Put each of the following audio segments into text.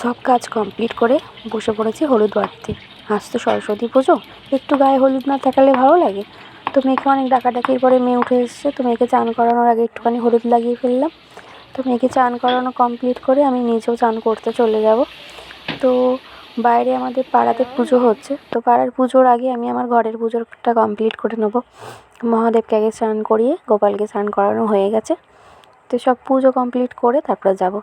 সব কাজ কমপ্লিট করে বসে পড়েছি হলুদ বাটতে। আজ তো সরস্বতী পুজো, একটু গায়ে হলুদ না থাকলে ভালো লাগে? তো মেয়েকে অনেক ডাকাডাকির পরে মেয়ে উঠে এসেছে, তো মেয়েকে চান করানোর আগে একটুখানি হলুদ লাগিয়ে ফেললাম। তো মেয়েকে চান করানো কমপ্লিট করে আমি নিজেও চান করতে চলে যাব। তো বাইরে আমাদের পাড়াতে পুজো হচ্ছে, তো পাড়ার পুজোর আগে আমি আমার ঘরের পুজোটা কমপ্লিট করে নেব। মহাদেবকে আগে স্নান করিয়ে গোপালকে স্নান করানো হয়ে গেছে, তো সব পুজো কমপ্লিট করে তারপরে যাব।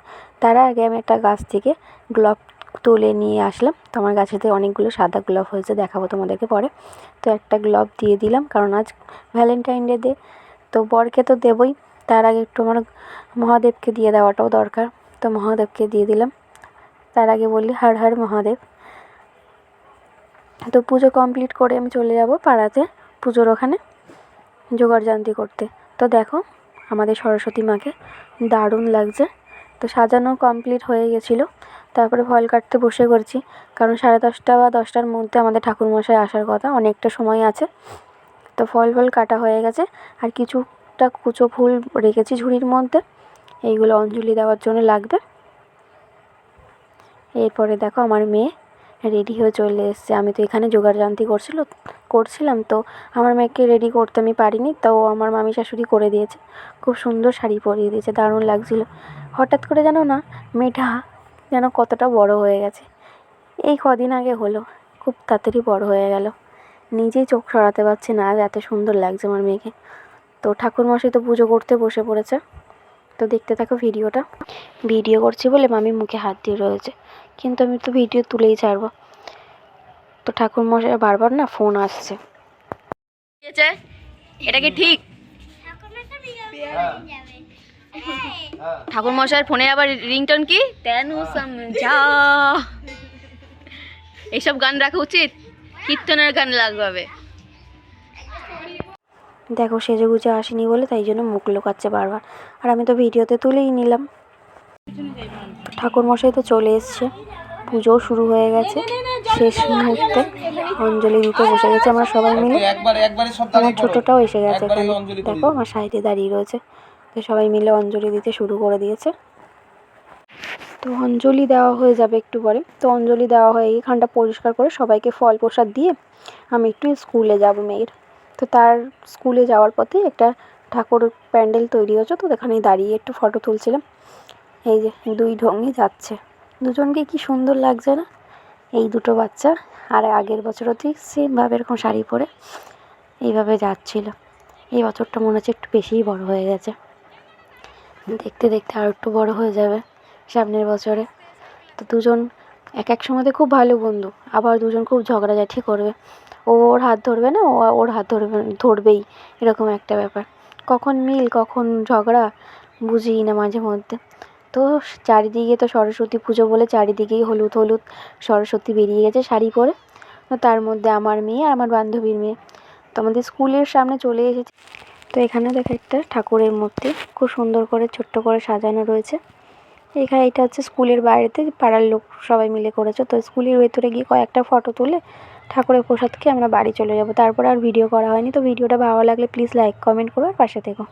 তার আগে আমি একটা গাছ থেকে গোলাপ তুলে নিয়ে আসলাম। তো আমার গাছেতে অনেকগুলো সাদা গোলাপ হয়েছে, দেখাবো তোমাদেরকে পরে। তো একটা গোলাপ দিয়ে দিলাম, কারণ আজ ভ্যালেন্টাইন ডে, তো বরকে তো দেবই, তার আগে একটু আমার মহাদেবকে দিয়ে দেওয়াটাও দরকার। তো মহাদেবকে দিয়ে দিলাম, তার আগে বললি হর হর মহাদেব। তো পুজো কমপ্লিট করে আমি চলে যাব পাড়াতে পুজোর ওখানে জোগাড়যন্ত্র করতে। তো দেখো আমাদের সরস্বতী মাকে দারুণ লাগছে। তো সাজানো কমপ্লিট হয়ে গেছিলো, তারপরে ফল কাটতে বসে করছি, কারণ 10:30 বা 10টার মধ্যে আমাদের ঠাকুরমশাই আসার কথা, অনেকটা সময় আছে। তো ফল কাটা হয়ে গেছে, আর কিছুটা কুচো ফুল রেখেছি ঝুড়ির মধ্যে, এইগুলো অঞ্জলি দেওয়ার জন্য লাগবে। এরপরে দেখো আমার মেয়ে রেডি হয়ে চলে এসেছে। আমি তো এখানে জোগাড়যন্ত্র করছিলাম, তো আমার মেয়েকে রেডি করতে আমি পারিনি, তো আমার মামি শাশুড়ি করে দিয়েছে। খুব সুন্দর শাড়ি পরিয়ে দিয়েছে, দারুণ লাগছিল। হঠাৎ করে জানো না, মেয়েটা যেন কতটা বড় হয়ে গেছে। এই কদিন আগে হলো, খুব তাড়াতাড়ি বড় হয়ে গেল। নিজেই চোখ সরাতে পারছি না, আজ এত সুন্দর লাগছে আমার মেয়েকে। তো ঠাকুরমশাই তো পুজো করতে বসে পড়েছে, তো দেখতে থাকো ভিডিওটা। ভিডিও করছি বলে মামি মুখে হাত দিয়ে রয়েছে, কিন্তু আমি তো ভিডিও তুলেই ছাড়বো। তো ঠাকুরমশাই বারবার না ফোন আসছে। এটা কি ঠিক? ঠাকুরমশাইয়ের ফোনে আবার রিংটোন কি তেনু সমঝা, এইসব গান রাখা উচিত, কীর্তনের গান লাগবে। দেখো সেজে গুজে আসেনি বলে তাই জন্য মুখ লুকাচ্ছে বারবার, আর আমি তো ভিডিওতে তুলেই নিলাম। ঠাকুরমশাই তো চলে এসছে, পুজোও শুরু হয়ে গেছে। শেষ মুহূর্তে অঞ্জলি দিতে বসে গেছে আমরা সবাই মিলে। আমার ছোটোটাও এসে গেছে এখানে, দেখো আমার সাইডে দাঁড়িয়ে রয়েছে। তো সবাই মিলে অঞ্জলি দিতে শুরু করে দিয়েছে। তো অঞ্জলি দেওয়া হয়ে যাবে একটু পরে। তো অঞ্জলি দেওয়া হয়ে এখানটা পরিষ্কার করে সবাইকে ফল প্রসাদ দিয়ে আমি একটু স্কুলে যাব মেয়ের। তো তার স্কুলে যাওয়ার পথে একটা ঠাকুর প্যান্ডেল তৈরি হয়েছে, তো এখানেই দাঁড়িয়ে একটু ফটো তুলছিলাম। এই যে দুই ঢঙি যাচ্ছে, দুজনকে কি সুন্দর লাগছে না? এই দুটো বাচ্চা, আর আগের বছরও ঠিক সেমভাবে এরকম শাড়ি পরে এইভাবে যাচ্ছিল। এই বছরটা মনে হচ্ছে একটু বেশিই বড় হয়ে গেছে, দেখতে দেখতে আর একটু বড় হয়ে যাবে সামনের বছরে। তো দুজন এক এক সময়তে খুব ভালো বন্ধু, আবার দুজন খুব ঝগড়াঝাটি করবে। ও ওর হাত ধরবে না, ও ওর হাত ধরবেই, এরকম একটা ব্যাপার। কখন মিল কখন ঝগড়া বুঝিই না মাঝে মধ্যে। তো চারিদিকে তো সরস্বতী পুজো বলে চারিদিকেই হলুদ হলুদ সরস্বতী বেরিয়ে গেছে শাড়ি পরে। তো তার মধ্যে আমার মেয়ে আর আমার বান্ধবীর মেয়ে তো আমাদের স্কুলের সামনে চলে এসেছে। তো এখানে দেখো একটা ঠাকুরের মূর্তি খুব সুন্দর করে ছোট্ট করে সাজানো রয়েছে। এখানে এটা হচ্ছে স্কুলের বাইরেতে পাড়ার লোক সবাই মিলে করেছে। তো স্কুলের ভেতরে গিয়ে কয়েকটা ফটো তুলে ঠাকুরের প্রসাদ খেয়ে আমরা বাড়ি চলে যাব। তারপর আর ভিডিও করা হয়নি। তো ভিডিওটা ভালো লাগলে প্লিজ লাইক কমেন্ট করো আর পাশে থেকো।